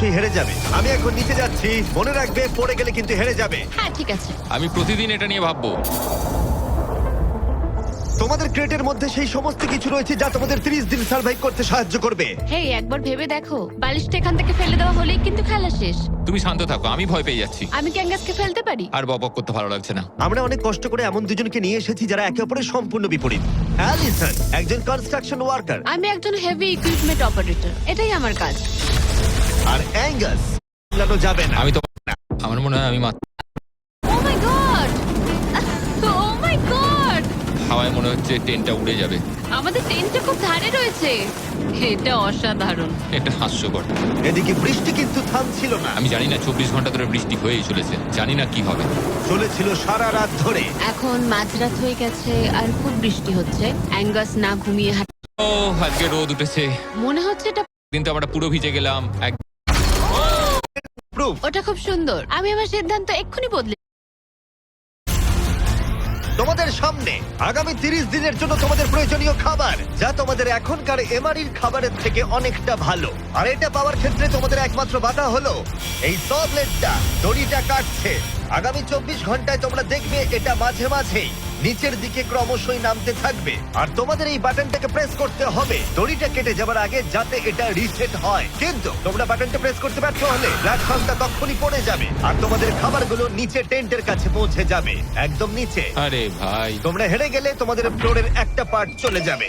অবশ্যই হেরে যাবে। আমি এখন নিচে যাচ্ছি, মনে রাখবে পড়ে গেলে কিন্তু হেরে যাবে। হ্যাঁ ঠিক আছে। আমি প্রতিদিন এটা নিয়ে ভাববো। তোমাদের ক্রেটের মধ্যে সেই সমস্ত কিছু রয়েছে যা তোমাদের 30 দিন সার্ভাইভ করতে সাহায্য করবে। হেই একবার ভেবে দেখো, বালিশটা এখান থেকে ফেলে দেওয়া হলেই কিন্তু খেলা শেষ। তুমি শান্ত থাকো, আমি ভয় পেয়ে যাচ্ছি। আমি কি অ্যাঙ্গাসকে ফেলতে পারি? আর বকবক করতে ভালো লাগছে না। আমরা অনেক কষ্ট করে এমন দুজনকে নিয়ে এসেছি যারা একে অপরের সম্পূর্ণ বিপরীত। অ্যালিসন একজন কনস্ট্রাকশন ওয়ার্কার, আমি একজন হেভি ইকুইপমেন্ট অপারেটর, এটাই আমার কাজ। আর অ্যাঙ্গাস সামলানো যাবে না। আমি তো আমার মনে হয় আমি ও মাই গড, ও মাই গড, হাওয়ায় মনে হচ্ছে ট্রেনটা উড়ে যাবে। আমাদের টেন্টটা খুব ধারে রয়েছে। এটা অসাধারণ। এটা হাস্যকর। এদিকে বৃষ্টি কিন্তু থামছিল না, আমি জানি না 24 ঘন্টা ধরে বৃষ্টি হয়েই চলেছে, জানি না কি হবে। চলেছিল সারা রাত ধরে। এখন মাঝরাত হয়ে গেছে আর খুব বৃষ্টি হচ্ছে। অ্যাঙ্গাস না ঘুমিয়ে ও আজকে রোদ উঠেছে, মনে হচ্ছে এটা কিন্তু আমরা পুরো ভিজে গেলাম। প্রুফ ওটা খুব সুন্দর। আমি আমার সিদ্ধান্ত এক্ষুনি বদলে। তোমাদের সামনে আগামী 30 দিনের জন্য তোমাদের প্রয়োজনীয় খাবার, যা তোমাদের এখনকার এমআরির খাবারের থেকে অনেকটা ভালো। আর এটা পাওয়ার ক্ষেত্রে তোমাদের একমাত্র বাধা হলো এই স ব্লেডটা দড়িটা কাটছে। আগামী 24 ঘন্টায় তোমরা দেখবে এটা মাঝে মাঝেই নিচের দিকে ক্রমশই নামতে থাকবে, আর তোমাদের এই বাটনটাকে প্রেস করতে হবে দড়িটা কেটে যাবার আগে, যাতে এটা রিসেট হয়। কিন্তু তোমরা বাটনটা প্রেস করতে ব্যর্থ হলে প্ল্যাটফর্মটা তখনই পড়ে যাবে, আর তোমাদের খাবারগুলো নিচে টেন্টের কাছে পৌঁছে যাবে, একদম নিচে। আরে ভাই, তোমরা হেরে গেলে তোমাদের ফ্লোরের একটা পার্ট চলে যাবে।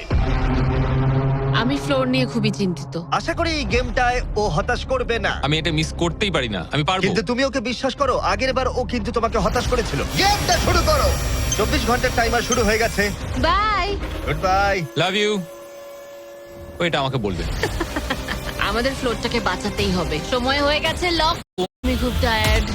আমি ফ্লোর নিয়ে খুবই চিন্তিত। আশা করি এই গেমটায় ও হতাশ করবে না। আমি এটা মিস করতেই পারি না, আমি পারবো। কিন্তু তুমি ওকে বিশ্বাস করো, আগের বার ও কিন্তু তোমাকে হতাশ করেছিল। গেমটা শুরু করো। 24 ঘন্টার টাইমার শুরু হয়ে গেছে। Bye. Good bye. Love you. ওইটা আমাকে বলবে। আমাদের ফ্লোরটাকে বাঁচাতেই হবে। সময় হয়ে গেছে লক। আমি খুব টায়ার্ড।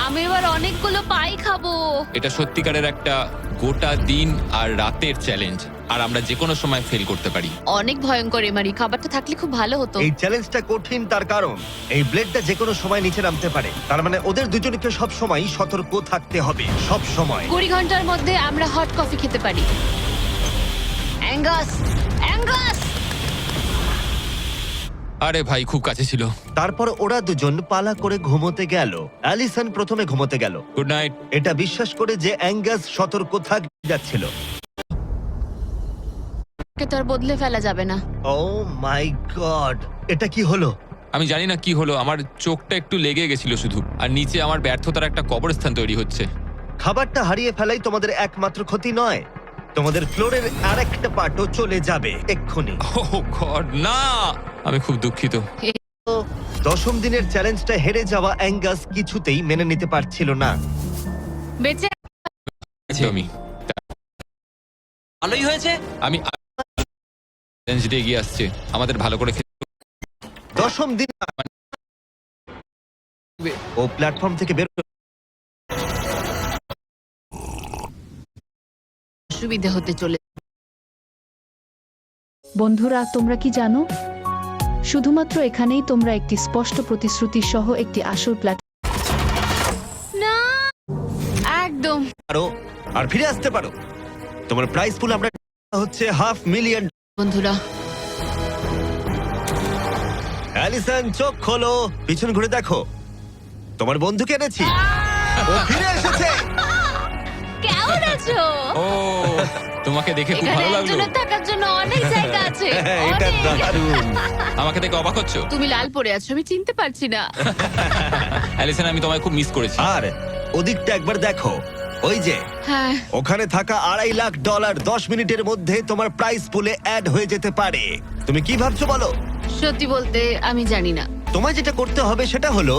আমি এবার অনেকগুলো পাই খাবো। এটা সত্যিকারের একটা গোটা দিন আর রাতের চ্যালেঞ্জ, আর আমরা যে কোনো সময় ফেল করতে পারি। অনেক ভয়ঙ্কর এমারি, খাবারটা থাকলে খুব ভালো হতো। এই চ্যালেঞ্জটা কঠিন তার কারণ এই ব্লেডটা যে কোনো সময় নিচে নামতে পারে। তার মানে ওদের দুজনকে সব সময় সতর্ক থাকতে হবে, সব সময়। 20 ঘন্টার মধ্যে আমরা হট কফি খেতে পারি। Angus, Angus. আরে ভাই, খুব কাছে ছিল। তারপর ওরা দুজন পালা করে ঘুমোতে গেল। অ্যালিসন প্রথমে ঘুমোতে গেল, গুড নাইট। এটা বিশ্বাস করে যে অ্যাঙ্গাস সতর্ক থাক যাচ্ছিল। কে তো আর বদলে ফেলা যাবে না। ও মাই গড, এটা কি হলো? আমি জানি না কি হলো, আমার চোখটা একটু লেগে গেছিল শুধু, আর নিচে আমার ব্যর্থতার একটা কবরস্থান তৈরি হচ্ছে। খাবারটা হারিয়ে ফেলাই তোমাদের একমাত্র ক্ষতি নয়, তোমাদের ফ্লোরের আরেকটা পার্টও চলে যাবে এক্ষুনি। ও গড, না! আমি খুব দুঃখিত। 10ম দিনের চ্যালেঞ্জটা হেরে যাওয়া অ্যাঙ্গাস কিছুতেই মেনে নিতে পারছিল না। বেঁচে আমি ভালোই হয়েছে। আমি চ্যালেঞ্জে এগিয়ে আসছে, আমাদের ভালো করে খেতে। 10ম দিন ও প্ল্যাটফর্ম থেকে বের সুবিধা হতে চলে। বন্ধুরা, তোমরা কি জানো, শুধুমাত্র এখানেই তোমরা একটি স্পষ্ট প্রতিশ্রুতি সহ একটি আসল না, একদম। পারো আর ফিরে আসতে পারো। তোমার প্রাইস পুল আমরা হচ্ছে $500,000। বন্ধুরা, অ্যালিসন চোখ খোলো, পিছন ঘুরে দেখো, তোমার বন্ধুকে এনেছি, ও ফিরে এসেছে। কেমন আছো? ও, তোমাকে দেখে খুব এখানে ভালো লাগলো। একজনের থাকার জন্য অনেক জায়গা আছে। হ্যাঁ, এটা অনেক। দারুণ। আমাকে দেখে অবাক হচ্ছ? তুমি লাল পরে আছো, আমি চিনতে পারছি না। অ্যালিসন, আমি তোমায় খুব মিস করেছি। আর ওদিকটা একবার দেখো, ওই যে হ্যাঁ, ওখানে থাকা $2.5 লাখ 10 মিনিটের মধ্যে তোমার প্রাইস পুলে অ্যাড হয়ে যেতে পারে। তুমি কি ভাবছো বলো? সত্যি বলতে আমি জানি না। তোমায় যেটা করতে হবে সেটা হলো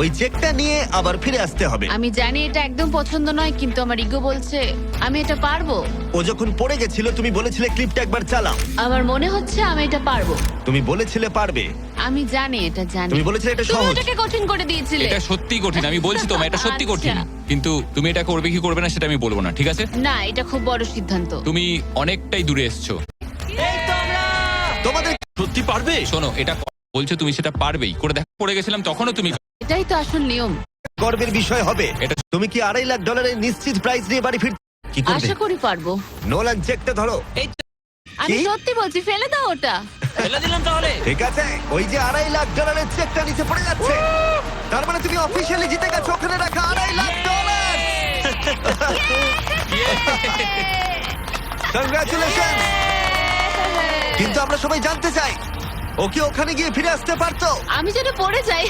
ওই চেকটা নিয়ে আবার ফিরে আসতে হবে। আমি জানি এটা একদম পছন্দ নয়, কিন্তু আমার ইগো বলছে আমি এটা পারবো। ও যখন পড়ে গেছিল তুমি বলেছিলে ক্লিপটা একবার চালাও। আমার মনে হচ্ছে আমি এটা পারবো। তুমি বলেছিলে পারবে। আমি জানি এটা জানি। তুমি বলেছিলে এটা তুমি সহজ। এটাকে কঠিন করে দিয়েছিলে। এটা সত্যি কঠিন, আমি বলছি তোমায় এটা সত্যি কঠিন। আচ্ছা। কিন্তু তুমি এটা করবে কি করবে না সেটা আমি বলবো না, ঠিক আছে? না, এটা খুব বড় সিদ্ধান্ত। তুমি অনেকটাই দূরে এসছো। এই তো আমরা। তোমাদের সত্যি পারবে? শোনো, এটা বলছো তুমি সেটা পারবেই। করে দেখো, পড়ে গেছিলাম তখনও তুমি। এটাই তো আসল নিয়ম। গর্বের বিষয় হবে। এটা তুমি কি $2.5 লাখ নিশ্চিত প্রাইস নিয়ে বাড়ি ফিরতে কি করবে? আশা করি পারবো। নোলান চেকটা ধরো। এই তো। আমি কি? সত্যি বলছি, ফেলে দাও ওটা। ফেলে দিলাম তাহলে। ঠিক আছে, ওই যে $2.5 লাখ চেকটা নিচে পড়ে যাচ্ছে। তার মানে তুমি অফিসিয়ালি জিতে গেছো ওখানে রাখা $2.5 লাখ। কংগ্রাচুলেশন। কিন্তু আমরা সবাই জানতে চাই, ও কি ওখানে গিয়ে ফিরে আসতে পারতো? আমি যেন পড়ে যাই।